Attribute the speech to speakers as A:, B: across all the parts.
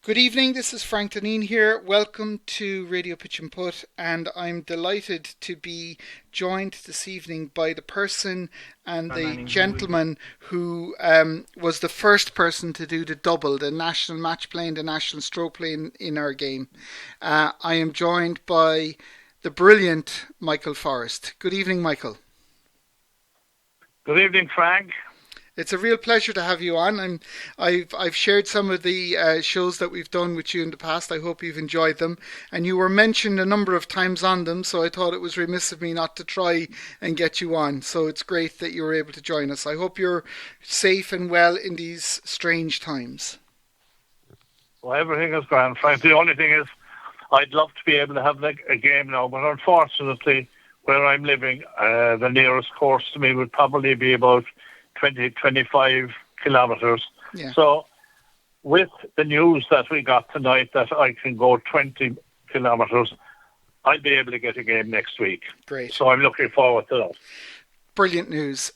A: Good evening, this is Frank Deneen here. Welcome to Radio Pitch and Putt, and I'm delighted to be joined this evening by the person and the gentleman who was the first person to do the double, the national match play and the national stroke play in our game. I am joined by the brilliant Michael Forrest. Good evening, Michael.
B: Good evening, Frank.
A: It's a real pleasure to have you on, and I've shared some of the shows that we've done with you in the past. I hope you've enjoyed them, and you were mentioned a number of times on them, so I thought it was remiss of me not to try and get you on. So it's great that you were able to join us. I hope you're safe and well in these strange times.
B: Well, everything is grand, Frank. The only thing is, I'd love to be able to have a game now, but unfortunately, where I'm living, the nearest course to me would probably be about 25 kilometres.
A: Yeah.
B: So with the news that we got tonight that I can go 20 kilometres, I'll be able to get a game next week.
A: Great.
B: So I'm looking forward to that.
A: Brilliant news.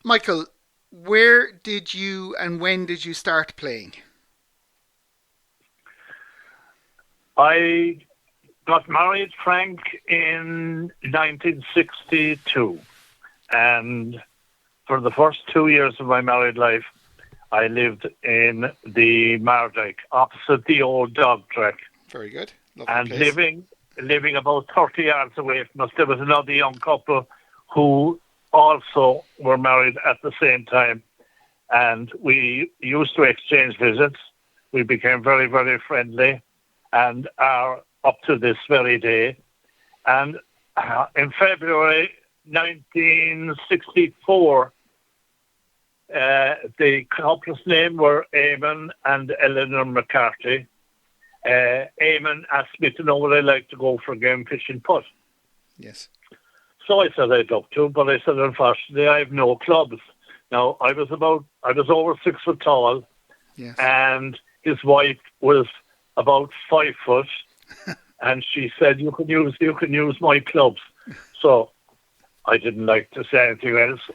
A: Michael, where did you and when did you start playing?
B: I got married, Frank, in 1962, and for the first 2 years of my married life, I lived in the Mardyke, opposite the old dog track.
A: Very good. Lovely
B: and
A: place.
B: living about 30 yards away from us, there was another young couple who also were married at the same time. And we used to exchange visits. We became very, very friendly and are up to this very day. And in February 1964, the couple's name were Eamon and Eleanor McCarthy. Eamon asked me to know would I like to go for a game fishing putt.
A: Yes.
B: So I said I'd love to, but I said unfortunately I have no clubs. Now I was over 6 foot tall,
A: Yes.
B: and his wife was about 5 foot, and she said you can use my clubs. So I didn't like to say anything else.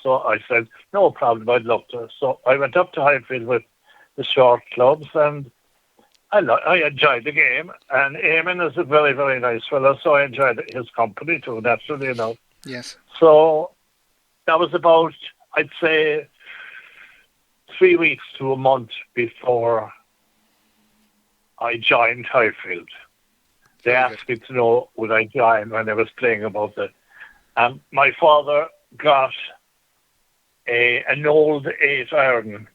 B: So I said, no problem, I'd love to. So I went up to Highfield with the short clubs, and I enjoyed the game. And Eamon is a very, very nice fellow, so I enjoyed his company too, naturally enough.
A: Yes.
B: So that was about, I'd say, 3 weeks to a month before I joined Highfield. They asked me to know would I join when I was playing about it. And my father got an old 8 iron,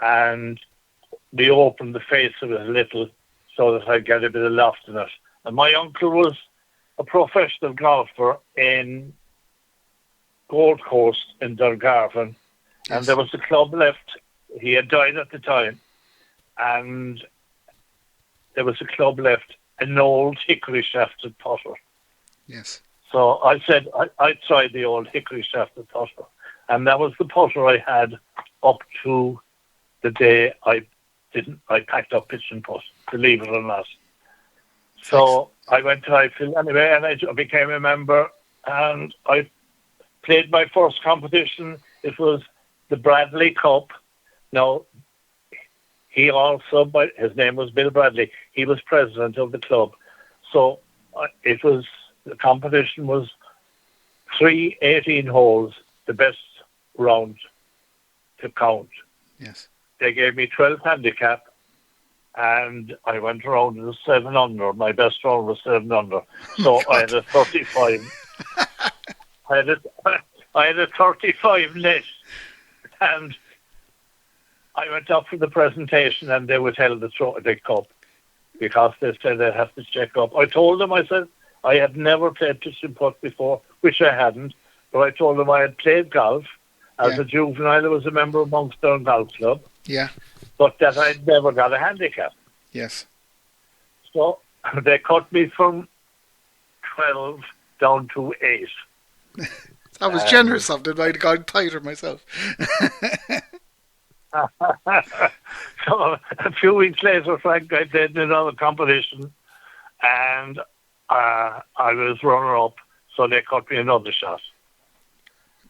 B: and we opened the face of it a little so that I'd get a bit of loft in it. And my uncle was a professional golfer in Gold Coast in Dungarvan, and there was a club left. He had died at the time, and there was a club left, an old hickory shafted putter.
A: Yes.
B: So I said I tried the old hickory shafted putter, and that was the putter I had up to the day I packed up pitch and putt, believe it or not. So I went to Highfield anyway, and I became a member, and I played my first competition. It was the Bradley Cup. Now, he also, his name was Bill Bradley. He was president of the club. So the competition was 3 18 holes, the best round to count.
A: Yes.
B: They gave me 12 handicap, and I went around with 7 under. My best round was 7 under. So I had a 35. I had a 35 net, and I went up for the presentation, and they withheld the cup because they said they'd have to check up. I told them, I said, I had never played pitch and putt before, which I hadn't, but I told them I had played golf. As a juvenile, I was a member of Monkstown Golf Club.
A: Yeah.
B: But that I'd never got a handicap.
A: Yes.
B: So they cut me from 12 down to 8.
A: That was generous of them. I'd gone tighter myself.
B: So a few weeks later, Frank, I did another competition, and I was runner-up, so they cut me another shot.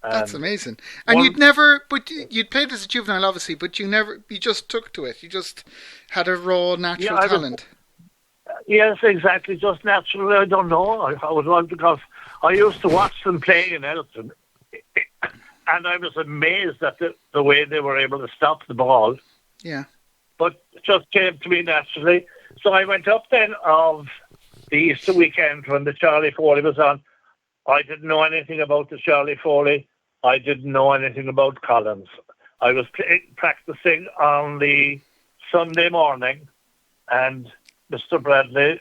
A: That's amazing. And you'd played as a juvenile, obviously, but you just took to it. You just had a raw, natural talent.
B: Yes, exactly. Just naturally, I don't know how it was, because I used to watch them playing in Elton, and I was amazed at the way they were able to stop the ball.
A: Yeah.
B: But it just came to me naturally. So I went up then of the Easter weekend when the Charlie Foley was on. I didn't know anything about the Charlie Foley. I didn't know anything about Collins. I was practicing on the Sunday morning, and Mr. Bradley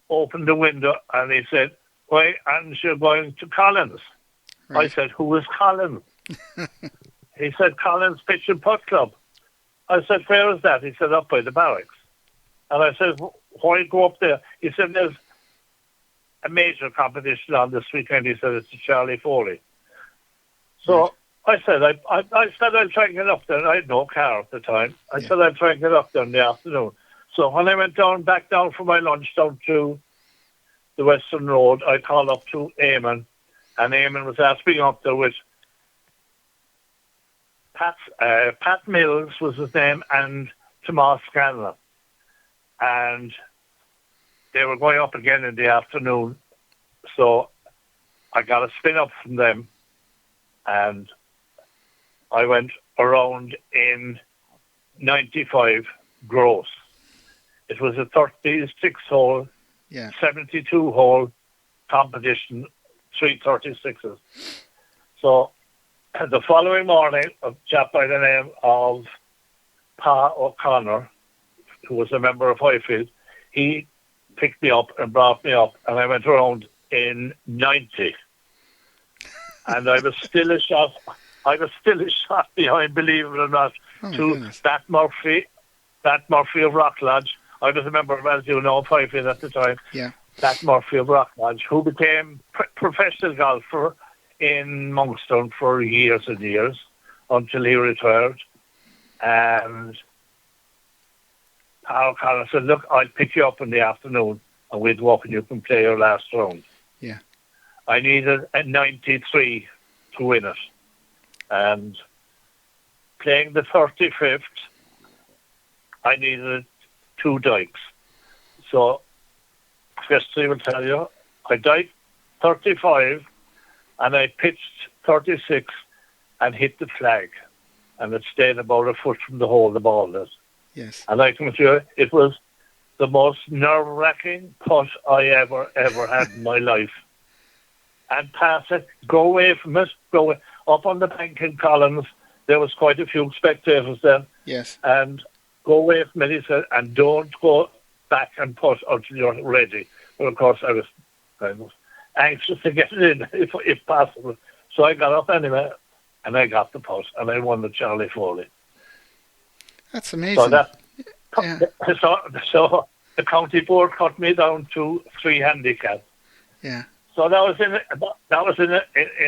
B: opened the window and he said, "Why aren't you going to Collins?" Right. I said, "Who is Collins?" He said, "Collins Pitch and Putt Club." I said, "Where is that?" He said, "Up by the barracks." And I said, "Why go up there?" He said, "There's a major competition on this weekend." He said, "It's the Charlie Foley." So I said, I said I'll try and get up there. I had no car at the time. I said I'll try and get up there in the afternoon. So when I went back down for my lunch down to the Western Road, I called up to Eamon, and Eamon was asking me up there with Pat Mills was his name, and Tomas Scanlon. And they were going up again in the afternoon. So I got a spin up from them, and I went around in 95 gross. It was a 36-hole, 72-hole competition, 336s. So the following morning, a chap by the name of Pa O'Connor, who was a member of Highfield, he picked me up and brought me up, and I went around in 90. And I was still a shot behind, believe it or not, to Bat Murphy of Rock Lodge. I was a member of, as you know, Highfield at the time.
A: Yeah.
B: Bat Murphy of Rock Lodge, who became professional golfer in Monkstown for years and years until he retired. And Paul Collins said, "Look, I'll pick you up in the afternoon and we'll walk and you can play your last round."
A: Yeah.
B: I needed a 93 to win it. And playing the 35th, I needed 2 dikes. So, history will tell you, I diked 35 and I pitched 36 and hit the flag. And it stayed about a foot from the hole the ball did.
A: Yes.
B: And I can assure you, it was the most nerve-wracking putt I ever had in my life. And pass it, go away from it, go away. Up on the bank in Collins, there was quite a few spectators then.
A: Yes.
B: And go away from it, he said, and don't go back and putt until you're ready. But of course, I was kind of anxious to get it in, if possible. So I got up anyway, and I got the putt, and I won the Charlie Foley.
A: That's amazing.
B: So the county board cut me down to 3 handicap.
A: Yeah.
B: So that was in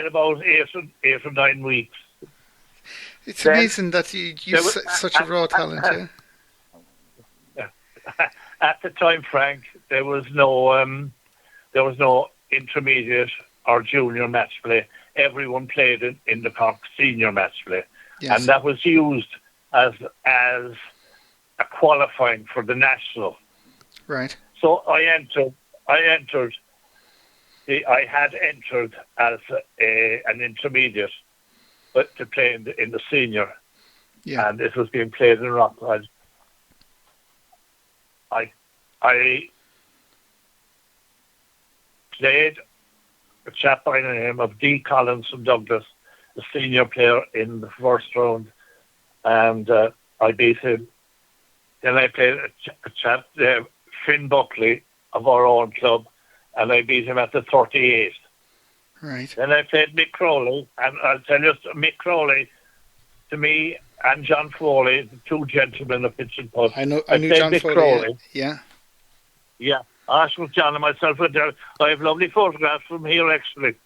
B: about 8 or 9 weeks.
A: It's amazing that you such a raw talent.
B: Yeah. At the time, Frank, there was no intermediate or junior match play. Everyone played in the Cork senior match play, and that was used as a qualifying for the national.
A: Right.
B: So I had entered as an intermediate, but to play in the senior, and it was being played in Rockland. I played a chap by the name of D. Collins from Douglas, the senior player in the first round, and I beat him. Then I played a chap, Finn Buckley of our own club, and I beat him at the 38th.
A: Right.
B: Then I played Mick Crowley, and I'll tell you, Mick Crowley, to me, and John Foley, the 2 gentlemen of pitch and putt.
A: I knew John
B: Mick
A: Foley.
B: Crowley.
A: Yeah.
B: Yeah. Ash with John and myself went there. I have lovely photographs from here, actually.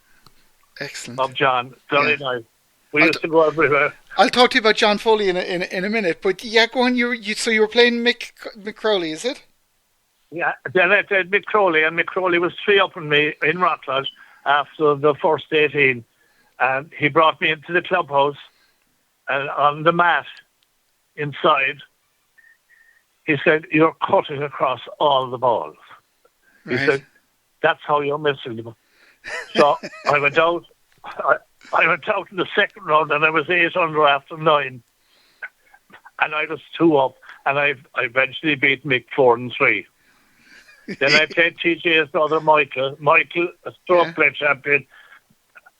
A: Excellent.
B: Of John. Very nice. We used to go everywhere.
A: I'll talk to you about John Foley in a minute, but go on. So you were playing Mick Crowley, is it?
B: Yeah. Then I played Mick Crowley, and Mick Crowley was 3 up on me in Rockland after the first 18. And he brought me into the clubhouse, and on the mat inside, he said, "You're cutting across all the balls."
A: Right.
B: He said, "That's how you're missing them." So I went out. I went out in the second round, and I was 8 under after 9, and I was 2 up, and I eventually beat Mick 4-3. Then I played TJ's brother Michael. Michael, a stroke play champion.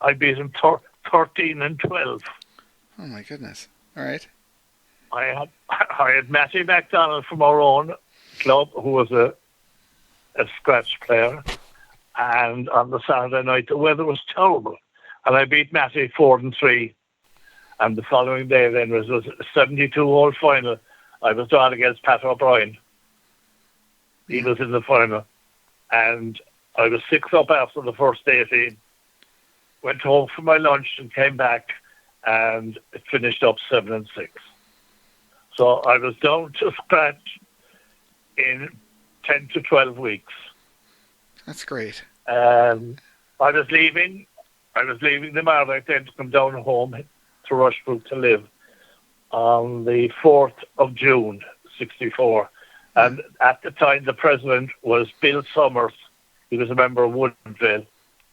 B: I beat him 13-12.
A: Oh my goodness! All right.
B: I had Matty MacDonald from our own club, who was a scratch player, and on the Saturday night the weather was terrible, and I beat Matty 4-3. And the following day then was a 72-hole final. I was drawn against Pat O'Brien. He was in the final, and I was 6 up after the first 18. Went home for my lunch and came back, and it finished up 7-6. So I was down to scratch in 10 to 12 weeks.
A: That's great.
B: I was leaving the Marriott then to come down home to Rushbrook to live on the 4th of June, 64. And at the time, the president was Bill Summers. He was a member of Woodville.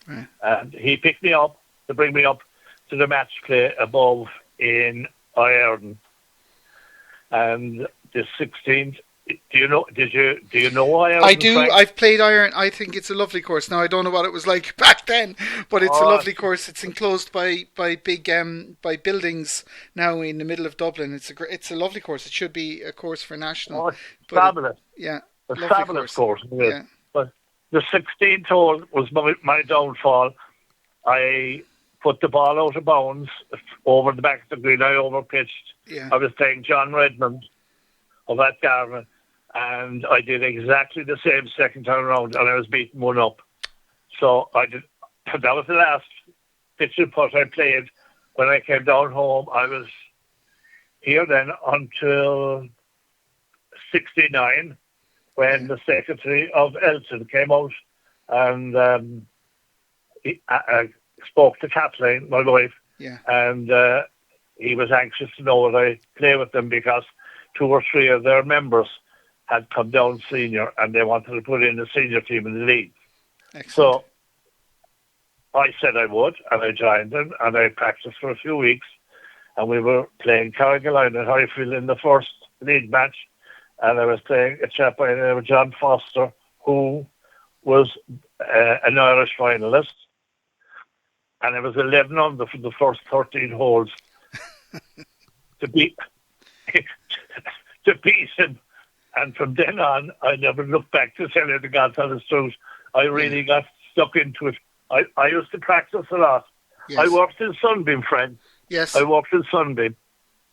A: Right.
B: And he picked me up to bring me up to the match play above in Ireland. And the 16th, do you know Ireland?
A: I do. Frank? I've played Iron. I think it's a lovely course. Now I don't know what it was like back then, but it's a lovely course. It's enclosed by big by buildings now in the middle of Dublin. It's a lovely course. It should be a course for national.
B: Oh, it's fabulous.
A: A
B: fabulous course.
A: Yeah.
B: But the 16th hole was my downfall. I put the ball out of bounds over the back of the green. I overpitched.
A: Yeah.
B: I was playing John Redmond of that Garmin, and I did exactly the same second time around, and I was beaten 1 up. So I did. That was the last pitch and putt I played. When I came down home, I was here then until 69, when the secretary of Elton came out and I spoke to Kathleen, my wife, and he was anxious to know would I play with them because 2 or 3 of their members had come down senior and they wanted to put in a senior team in the league.
A: Excellent.
B: So I said I would, and I joined them, and I practiced for a few weeks, and we were playing Carrigaline and Highfield in the first league match, and I was playing a chap by the name of John Foster, who was an Irish finalist, and I was 11 under for the first 13 holes to beat him. And from then on, I never looked back, to tell you the God's honest truth. I really got stuck into it. I used to practice a lot. Yes. I worked in Sunbeam, friend.
A: Yes.
B: I worked in Sunbeam.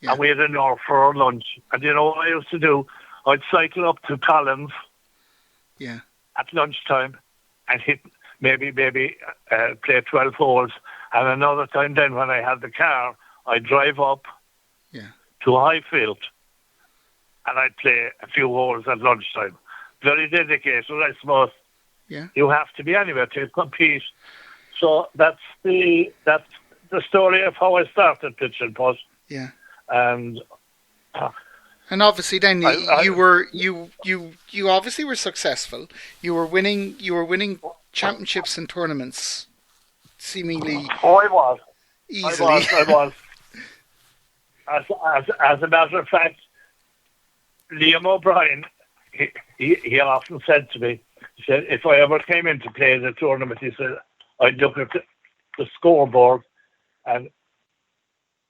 B: Yeah. And we had an hour for our lunch. And you know what I used to do? I'd cycle up to Collins at lunchtime and hit maybe play 12 holes. And another time then when I had the car, I'd drive up to Highfield and I'd play a few holes at lunchtime. Very dedicated, I suppose.
A: Yeah.
B: You have to be anywhere to compete. So that's the story of how I started pitch and putt.
A: Yeah.
B: And
A: obviously then you obviously were successful. You were winning championships and tournaments seemingly
B: I was.
A: Easily.
B: I was. As a matter of fact, Liam O'Brien, he often said to me, he said, if I ever came in to play the tournament, he said, I'd look at the scoreboard, and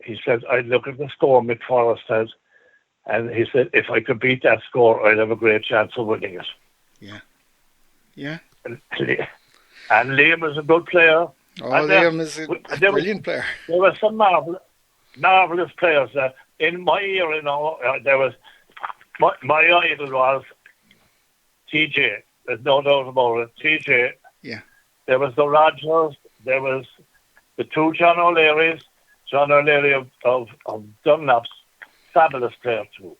B: he said, I'd look at the score Mick Forrest has, and he said, if I could beat that score, I'd have a great chance of winning it.
A: Yeah. Yeah.
B: And Liam was a good player.
A: Oh, and Liam is a brilliant player.
B: There were some marvellous players. In my era, there was my idol was TJ. There's no doubt about it. TJ.
A: Yeah.
B: There was the Rogers. There was the 2 John O'Learys. John O'Leary of Dunlop's, fabulous player too.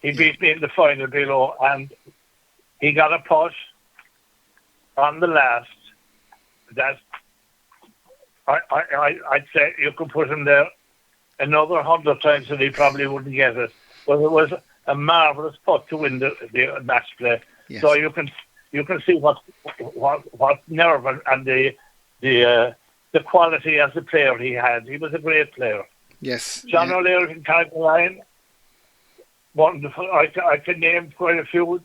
B: He beat me in the final below, and he got a putt on the last that I'd say you could put him there another 100 times and he probably wouldn't get it. But it was a marvellous putt to win the match play. Yes. So you can see what nerve and the quality as a player he had. He was a great player.
A: Yes.
B: John O'Leary in Carrigaline, wonderful. I can name quite a few.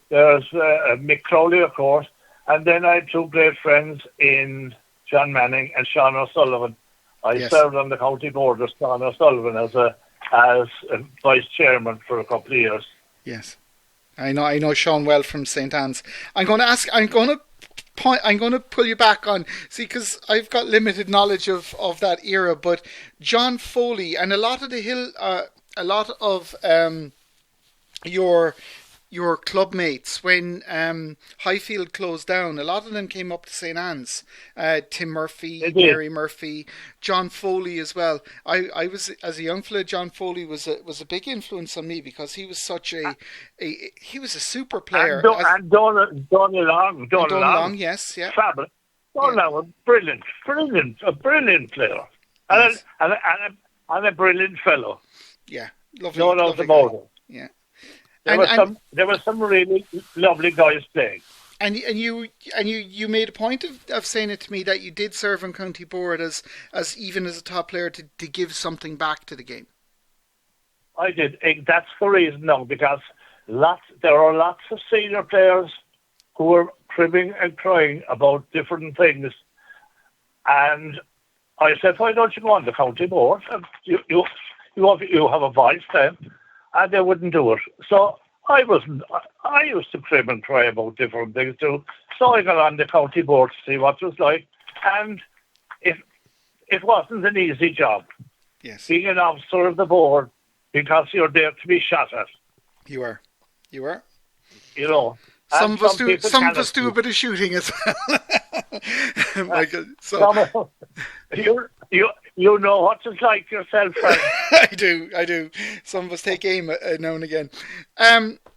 B: There's Mick Crowley, of course, and then I had two great friends in John Manning and Sean O'Sullivan. I served on the county board with Sean O'Sullivan as a vice chairman for a couple of years.
A: Yes, I know Sean well from St. Anne's. I'm going to pull you back on, see, because I've got limited knowledge of that era, but John Foley and a lot of your club mates, when Highfield closed down, a lot of them came up to St. Anne's. Tim Murphy, Gary Murphy, John Foley as well. I was, as a young fella, John Foley was a big influence on me because he was such he was a super player.
B: And Donald Long,
A: yes, yeah,
B: fabulous. Donald was brilliant, a brilliant player, and a brilliant fellow.
A: Yeah, lovely.
B: No doubt about it.
A: Yeah.
B: There were some really lovely guys playing.
A: And you made a point of saying it to me that you did serve on county board as even as a top player to give something back to the game.
B: I did. That's the reason now, because there are lots of senior players who were cribbing and crying about different things, and I said, why don't you go on the county board? You have a voice then. And they wouldn't do it. So I used to crib and cry about different things too. So I got on the county board to see what it was like. And it wasn't an easy job.
A: Yes.
B: Being an officer of the board, because you're there to be shot at. You are. You know.
A: Some of us do a bit of shooting as well. Michael, so.
B: You know what it's like yourself, Frank.
A: I do. Some of us take aim now and again.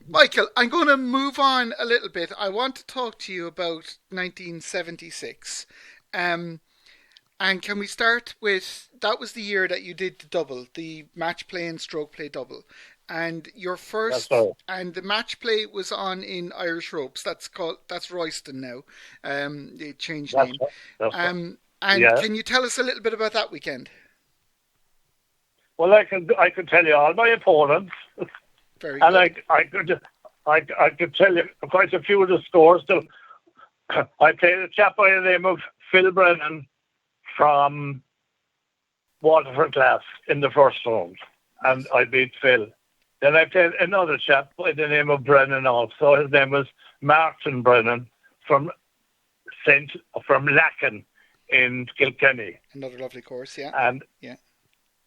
A: Michael, I'm going to move on a little bit. I want to talk to you about 1976. And can we start with, that was the year that you did the double, the match play and stroke play double. And your first, and the match play was on in Irish Ropes. That's Royston now. They changed name. And can you tell us a little bit about that weekend?
B: Well, I can tell you all my opponents.
A: Very
B: and
A: good.
B: I could tell you quite a few of the scores. I played a chap by the name of Phil Brennan from Waterford Glass in the first round, and I beat Phil. Then I played another chap by the name of Brennan also. His name was Martin Brennan from Lacken in Kilkenny.
A: Another lovely course, yeah.
B: And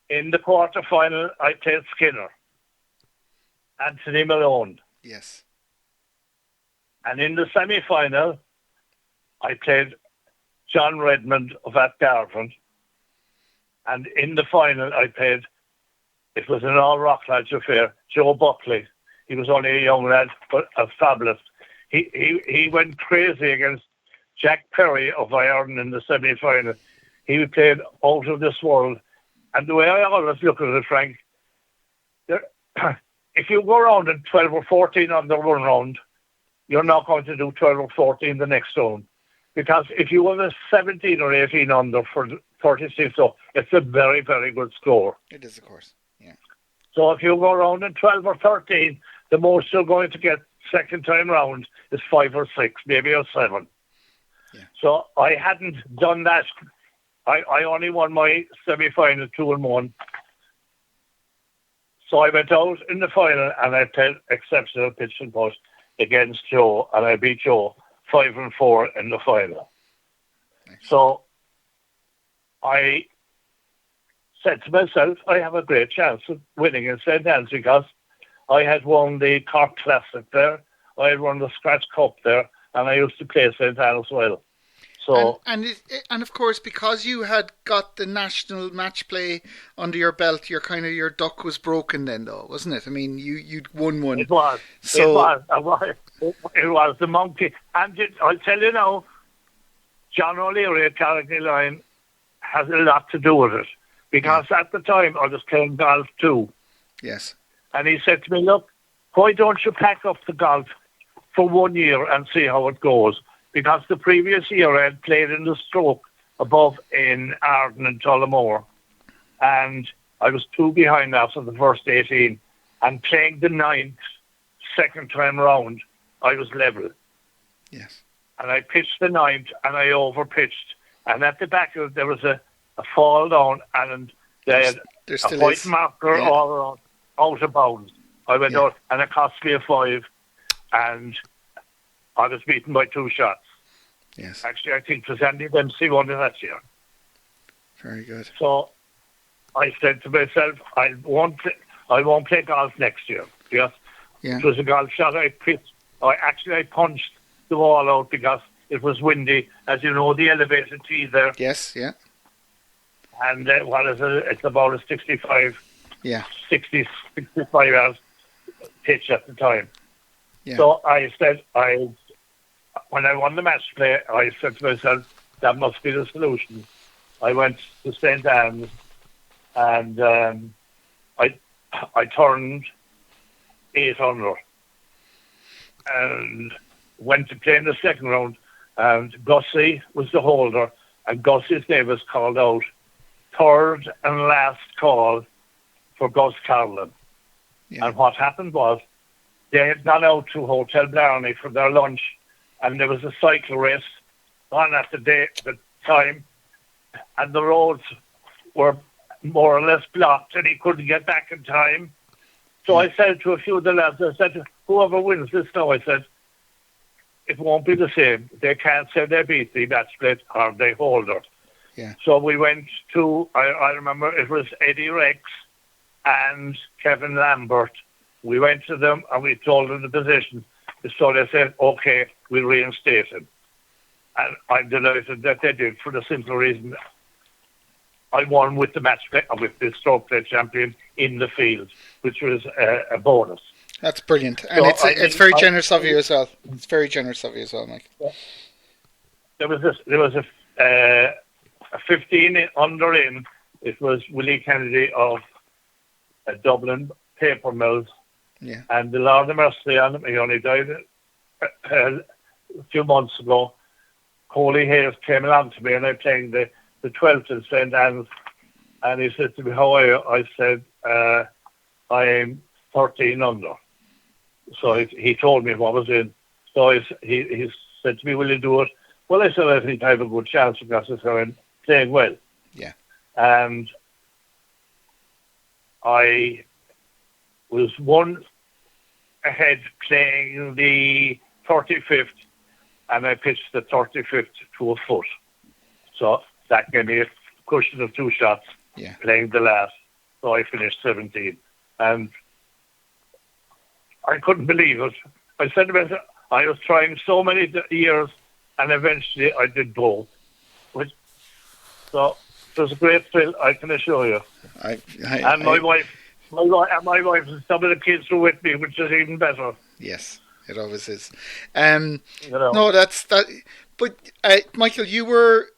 B: in the quarter-final, I played Skinner, Anthony Malone.
A: Yes.
B: And in the semi-final, I played John Redmond of Atgarvan. And in the final, I played, it was an all-rock lodge affair, Joe Buckley. He was only a young lad, but fabulous. He went crazy against Jack Perry of Ireland in the semi-final. He played out of this world. And the way I always look at it, Frank, if you go around in 12 or 14 on the one round, you're not going to do 12 or 14 the next round. Because if you win a 17 or 18 under for 36, so it's a very, very good score.
A: It is, of course. Yeah.
B: So if you go around in 12 or 13, the most you're going to get second time round is 5 or 6, maybe a 7.
A: Yeah.
B: So I hadn't done that. I only won my semi-final 2-1. So I went out in the final and I played exceptional pitch and putt against Joe, and I beat Joe 5-4 in the final. Nice. So I said to myself, I have a great chance of winning in St. Anne's because I had won the Cork Classic there, I had won the Scratch Cup there, and I used to play St. Anne's as well. So
A: and of course, because you had got the national match play under your belt, your duck was broken then, though, wasn't it? I mean, you'd won one.
B: It was.
A: So
B: it was the monkey. And I'll tell you now, John O'Leary at Carrigaline has a lot to do with it. Because at the time I was playing golf too.
A: Yes.
B: And he said to me, look, why don't you pack up the golf for 1 year and see how it goes? Because the previous year I had played in the stroke above in Arden and Tullamore. And I was 2 behind after the first 18. And playing the 9th, second time round, I was level.
A: Yes.
B: And I pitched the 9th and I over-pitched. And at the back of it, there was a fall down and they had a white marker all around, out of bounds. I went out and it cost me a 5 and I was beaten by 2 shots.
A: Yes.
B: Actually, I think it was Andy Dempsey won it that year.
A: Very good.
B: So I said to myself, I won't play golf next year because it was a golf shot I pitched. I punched the ball out because it was windy. As you know, the elevated tee there.
A: Yes, yeah.
B: And what is it? It's about a 65 yards pitch at the time.
A: Yeah.
B: So I said, when I won the match play, I said to myself, that must be the solution. I went to St. Anne's and I turned 8 under and went to play in the second round. And Gussie was the holder, and Gussie's name was called out. Third and last call for Gus Carlin. Yeah. And what happened was they had gone out to Hotel Blarney for their lunch, and there was a cycle race on at the time, and the roads were more or less blocked, and he couldn't get back in time. So I said to a few of the lads, I said, whoever wins this now, I said, it won't be the same. They can't say they beat the match split or they hold it.
A: Yeah.
B: So we went to, I remember it was Eddie Rex and Kevin Lambert. We went to them and we told them the position. So they said, okay, we'll reinstate him. And I'm delighted that they did for the simple reason I won with the match play, with the stroke play champion in the field, which was a bonus.
A: That's brilliant. And so it's very generous of you as well. It's very generous of you as well, Mike.
B: Yeah. There was a 15 under in. It was Willie Kennedy of Dublin Paper Mills.
A: Yeah.
B: And the Lord of Mercy on him, he only died a few months ago. Coley Hayes came along to me and I'm playing the 12th in St. Anne's. And he said to me, how are you? I said, I'm 13 under. So he told me what was in. So he said to me, will you do it? Well, I said, I think I have a good chance because I'm playing well.
A: Yeah.
B: And I was 1 ahead playing the 35th, and I pitched the 35th to a foot. So that gave me a cushion of 2 shots playing the last. So I finished 17. And I couldn't believe it. I said to myself, I was trying so many years, and eventually I did both. So it was a great thrill, I can assure you. My wife and some of the kids were with me, which is even better.
A: Yes, it always is. No, that's that. But Michael, you were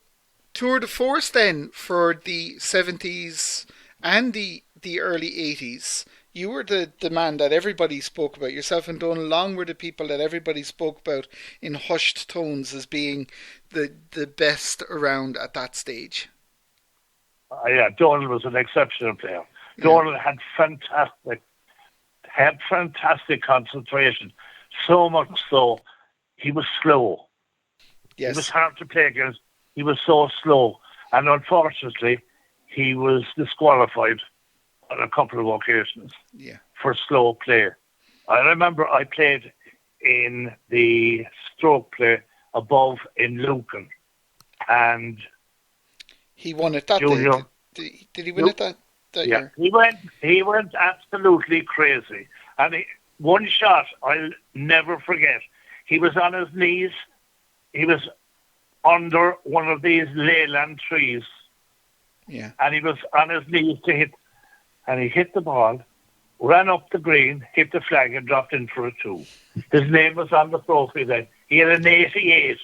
A: Tour de Force then for the 70s and the early 80s. You were the man that everybody spoke about. Yourself and Donal Long were the people that everybody spoke about in hushed tones as being the best around at that stage.
B: Yeah, Donal was an exceptional player. Yeah. Donal had fantastic concentration. So much so, he was slow. Yes. He was hard to play against. He was so slow. And unfortunately, he was disqualified on a couple of occasions for slow play. I remember I played in the stroke play above in Lucan, and
A: he won it that day. Did he win it that year?
B: He went absolutely crazy, and one shot I'll never forget. He was on his knees. He was under one of these leyland trees, and he was on his knees to hit. And he hit the ball, ran up the green, hit the flag, and dropped in for a 2. His name was on the trophy then. He had an 88.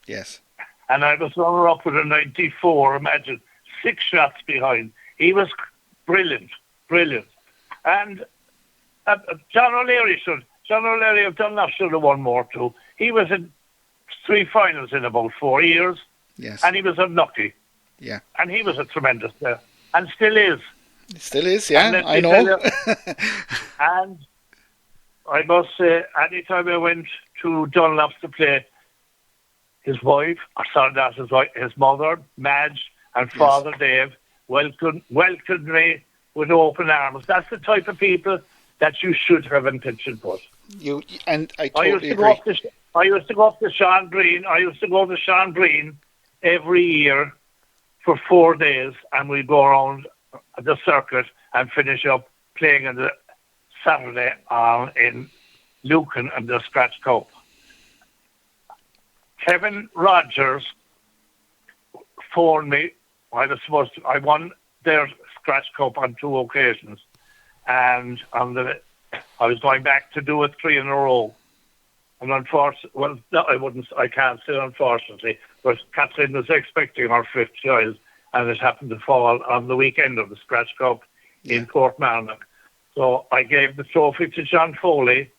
A: Yes.
B: And I was runner-up with a 94, imagine, 6 shots behind. He was brilliant. And John O'Leary of Dunlop should have won more too. He was in 3 finals in about 4 years.
A: Yes.
B: And he was unlucky.
A: Yeah.
B: And he was a tremendous player. And still is.
A: Still is, yeah, I know.
B: And I must say, any time I went to Dunlop's to play, his wife, his mother, Madge, and Father Dave welcomed me with open arms. That's the type of people that you should have in pitch and putt.
A: I totally agree.
B: I used to go up to Sean Green. Every year for 4 days, and we'd go around the circuit and finish up playing on the Saturday in Lucan and the Scratch Cup. Kevin Rogers phoned me. I won their Scratch Cup on 2 occasions, and I was going back to do it 3 in a row. And unfortunately, I can't say unfortunately, but Kathleen was expecting her 5th child, and it happened to fall on the weekend of the Scratch Cup in Portmarnock. So I gave the trophy to John Foley.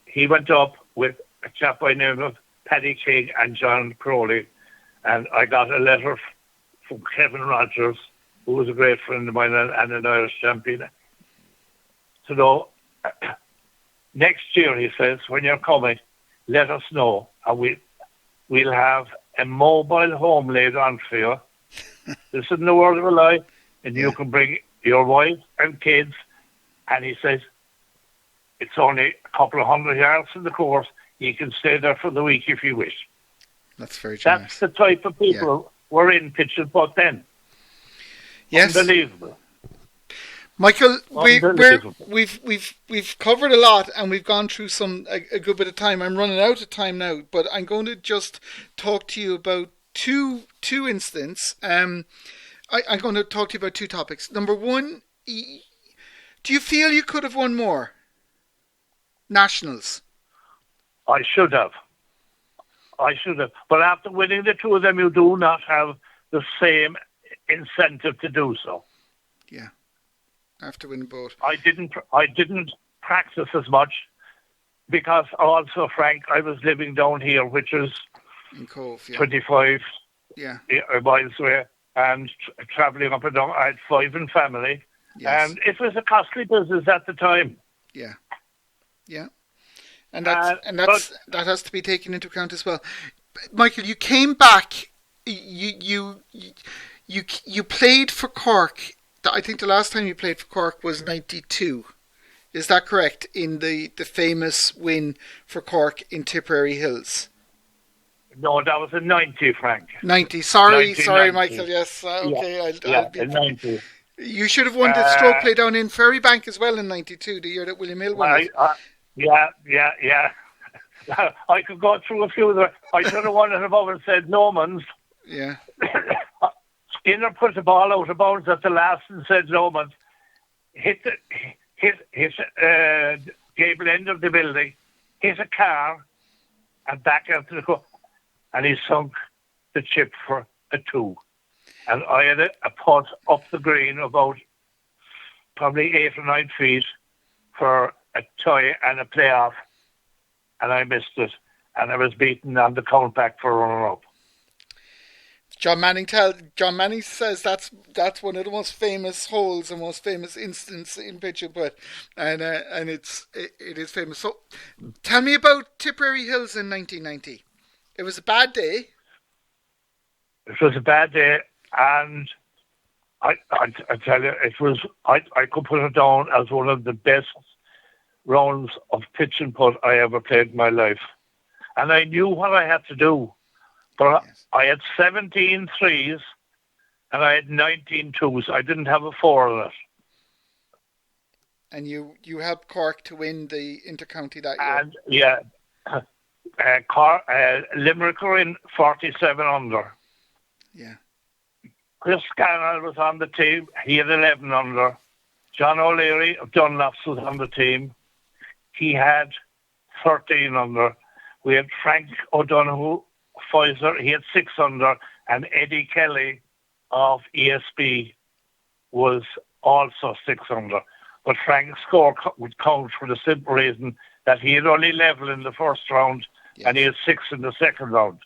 B: He went up with a chap by the name of Paddy King and John Crowley, and I got a letter from Kevin Rogers, who was a great friend of mine and an Irish champion. So next year, he says, when you're coming, let us know, and we'll have a mobile home laid on for you. This isn't the word of a lie, and you can bring your wife and kids. And he says, it's only a couple of 100 yards from the course. You can stay there for the week if you wish.
A: That's very generous.
B: That's the type of people we're in pitch and putt then.
A: Yes.
B: Unbelievable.
A: Michael, we've covered a lot, and we've gone through a good bit of time. I'm running out of time now, but I'm going to just talk to you about two incidents. I'm going to talk to you about 2 topics. Number 1, do you feel you could have won more nationals?
B: I should have. But after winning the 2 of them, you do not have the same incentive to do so.
A: Yeah. After winning both.
B: I didn't practice as much because also, Frank, I was living down here, which is
A: in Cove,
B: 25 miles away, and travelling up and down. I had 5 in family, and it was a costly business at the time.
A: Yeah. And that has to be taken into account as well. Michael, you came back. You played for Cork. I think the last time you played for Cork was 92. Is that correct? In the famous win for Cork in Tipperary Hills.
B: No, that was in 90, Frank.
A: 90. Sorry, Michael. Yes. Okay. I'll be
B: 90.
A: You should have won the stroke play down in Ferrybank as well in 92, the year that William Hill won it.
B: Yeah. I could go through a few of them. I should have won it above and said Normans.
A: Yeah.
B: Skinner put the ball out of bounds at the last and said Normans. Hit gable end of the building, hit a car, and back out to the court. And he sunk the chip for a 2. And I had a putt up the green about probably 8 or 9 feet for a tie and a playoff, and I missed it, and I was beaten on the count back for runner-up.
A: John Manning says that's one of the most famous holes and most famous instances in pitch and putt, and it is famous. So, tell me about Tipperary Hills in 1990. It was a bad day.
B: It was a bad day, and I tell you, it was. I could put it down as one of the best rounds of pitch and putt I ever played in my life, and I knew what I had to do. But I had 17 threes and I had 19 twos. I didn't have a 4 in it.
A: And you helped Cork to win the intercounty that
B: year. And Limerick were in 47 under.
A: Yeah.
B: Chris Scannell was on the team. He had 11 under. John O'Leary of Dunlop's was on the team. He had 13 under. We had Frank O'Donoghue, Pfizer, he had 6 under, and Eddie Kelly of ESB was also 6 under. But Frank's score would count for the simple reason that he had only level in the first round, yes, and he had 6 in the second round.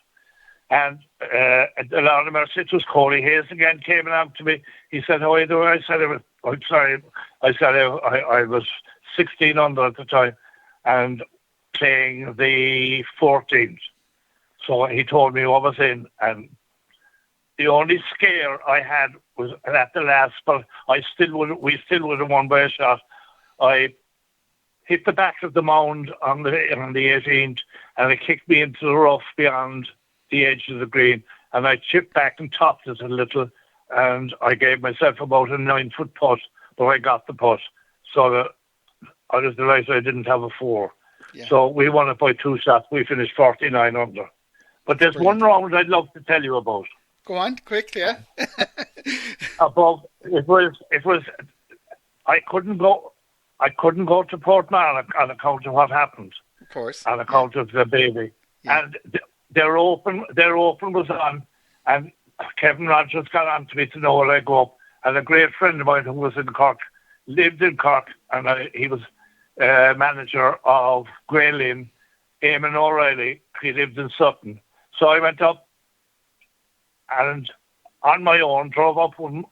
B: And a lot of mercy, it was Corey Hayes again came along to me. He said, "How are you doing?" I said, "I'm sorry." I said, I was 16 under at the time and playing the 14th. So he told me what was in, and the only scare I had was at the last, but we still would have won by a shot. I hit the back of the mound on the 18th, and it kicked me into the rough beyond the edge of the green, and I chipped back and topped it a little, and I gave myself about a 9-foot putt, but I got the putt. So I was delighted I didn't have a 4. Yeah. So we won it by 2 shots. We finished 49 under. But there's one round I'd love to tell you about.
A: Go on, quick, yeah.
B: Above, it was. I couldn't go to Portman on account of what happened.
A: Of course.
B: On account of the baby, yeah. And their open was on, and Kevin Rogers got on to me to know where I go up. And a great friend of mine who was in Cork, lived in Cork, and he was manager of Graylin, Eamon O'Reilly. He lived in Sutton. So I went up and on my own drove up on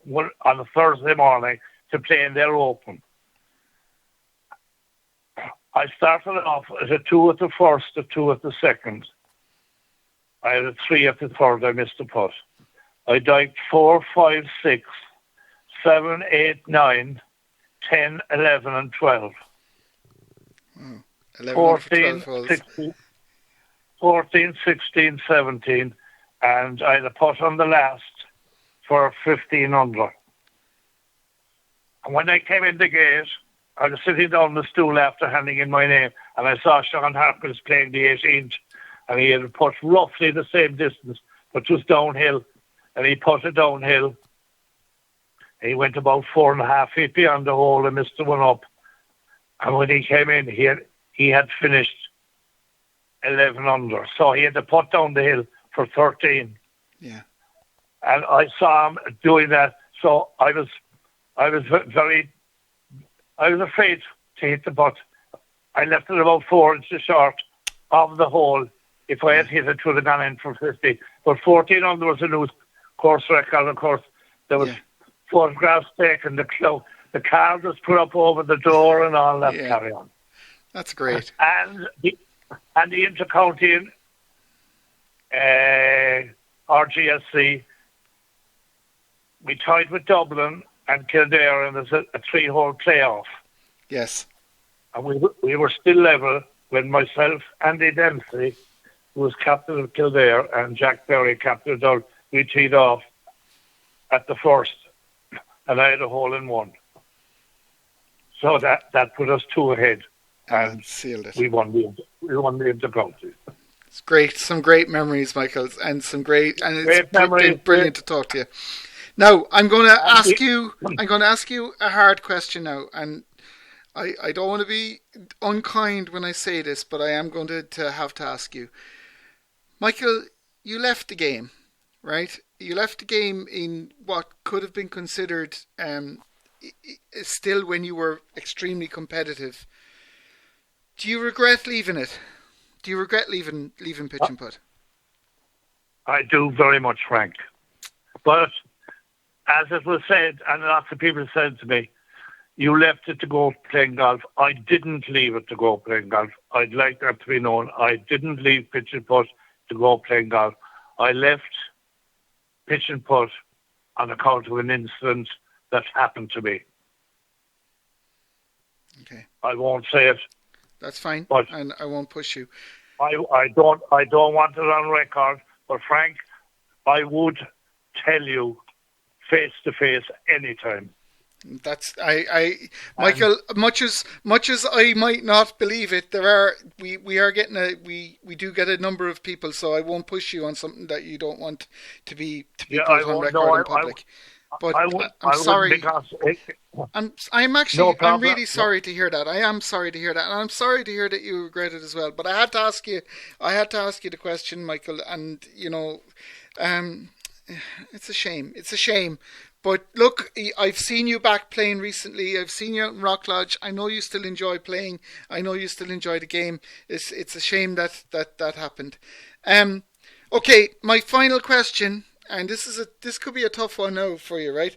B: a Thursday morning to play in their open. I started off as a 2 at the first, a 2 at the second. I had a 3 at the third. I missed the putt. I dived 4, 5, 6, 7, 8, 9, 10, 11, and 12. 14, 16, 17, and I had a putt on the last for 15 under. And when I came in the gate, I was sitting down on the stool after handing in my name, and I saw Sean Harkins playing the 18th, and he had put roughly the same distance, but just downhill, and he putted downhill. He went about 4.5 feet beyond the hole and missed the one up. And when he came in, he had finished 11 under, so he had to putt down the hill for 13.
A: Yeah,
B: and I saw him doing that, so I was afraid to hit the putt. I left it about 4 inches short of the hole. If I had hit it, it would have gone in for 50. But 14 under was a new course record. Of course, there was photographs taken. The card was put up over the door and all that carry on.
A: That's great.
B: And the intercounty RGSC, we tied with Dublin and Kildare, and there's a 3-hole playoff.
A: Yes.
B: And we were still level when myself, Andy Dempsey, who was captain of Kildare, and Jack Berry, captain of Dublin, we teed off at the first, and I had a hole in one. So that put us 2 ahead, and
A: sealed it.
B: We won the intercounty.
A: It's great, some great memories, Michael, and it's been brilliant to talk to you. Now, I'm going to ask you a hard question now, and I don't want to be unkind when I say this, but I am going to have to ask you. Michael, you left the game, right? You left the game in what could have been considered still when you were extremely competitive. Do you regret leaving it? Do you regret leaving pitch and putt?
B: I do very much, Frank. But as it was said, and lots of people said to me, you left it to go playing golf. I didn't leave it to go playing golf. I'd like that to be known. I didn't leave pitch and putt to go playing golf. I left pitch and putt on account of an incident that happened to me.
A: Okay.
B: I won't say it.
A: That's fine,
B: but
A: and I won't push you.
B: I don't want it on record, but Frank, I would tell you face to face anytime.
A: That's Michael. Much as I might not believe it, we do get a number of people, so I won't push you on something that you don't want to be put on record in public. I'm sorry. I'm really sorry to hear that. I am sorry to hear that, and I'm sorry to hear that you regret it as well. But I had to ask you the question, Michael, and It's a shame. It's a shame. But look, I've seen you back playing recently. I've seen you out in Rock Lodge. I know you still enjoy playing. I know you still enjoy the game. It's a shame that happened. Okay, my final question, and this could be a tough one now for you, right?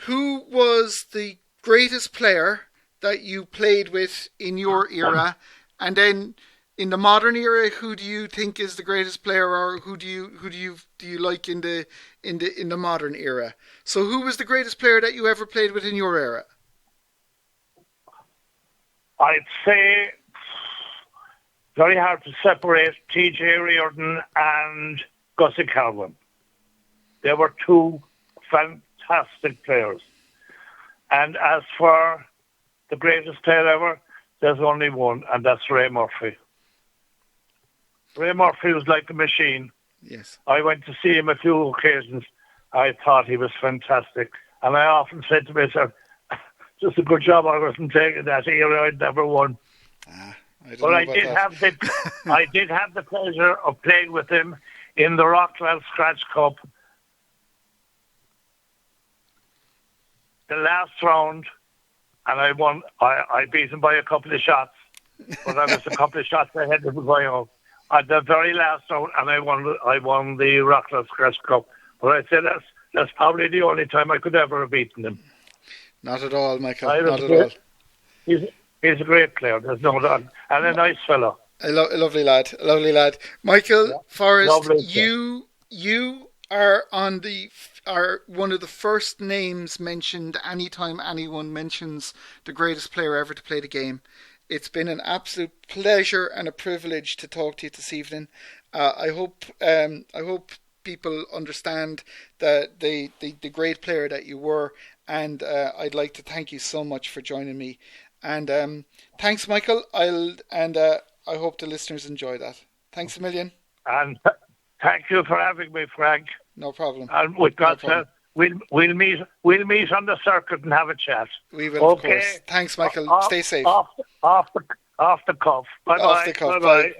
A: Who was the greatest player that you played with in your era, and then in the modern era, who do you think is the greatest player, or who do you like in the modern era? So, who was the greatest player that you ever played with in your era?
B: I'd say very hard to separate T.J. Riordan and Gussie Calvin. They were two fantastic players. And as for the greatest player ever, there's only one, and that's Ray Murphy. Ray Murphy was like a machine.
A: Yes.
B: I went to see him a few occasions. I thought he was fantastic. And I often said to myself, just a good job I wasn't taking that era. I'd never won. But I did have the pleasure of playing with him in the Rockwell Scratch Cup. The last round, and I won. I beat him by a couple of shots, but I was a couple of shots ahead of him going home. At the very last round, and I won the Rockwell Scratch Cup. But I said that's probably the only time I could ever have beaten him.
A: Not at all, Michael. Not at all.
B: He's a great player. There's no doubt, and a nice fellow.
A: A lovely lad. A lovely lad. Michael, Forrest, you are one of the first names mentioned anytime anyone mentions the greatest player ever to play the game. It's been an absolute pleasure and a privilege to talk to you this evening. I hope people understand the great player that you were, and I'd like to thank you so much for joining me. And thanks, Michael. I hope the listeners enjoy that. Thanks a million.
B: And thank you for having me, Frank.
A: No problem.
B: And with God's help, we'll meet on the circuit and have a chat.
A: We will, of course. Thanks, Michael. Stay safe.
B: Off the cuff. Bye-bye.
A: Off the cuff. Bye.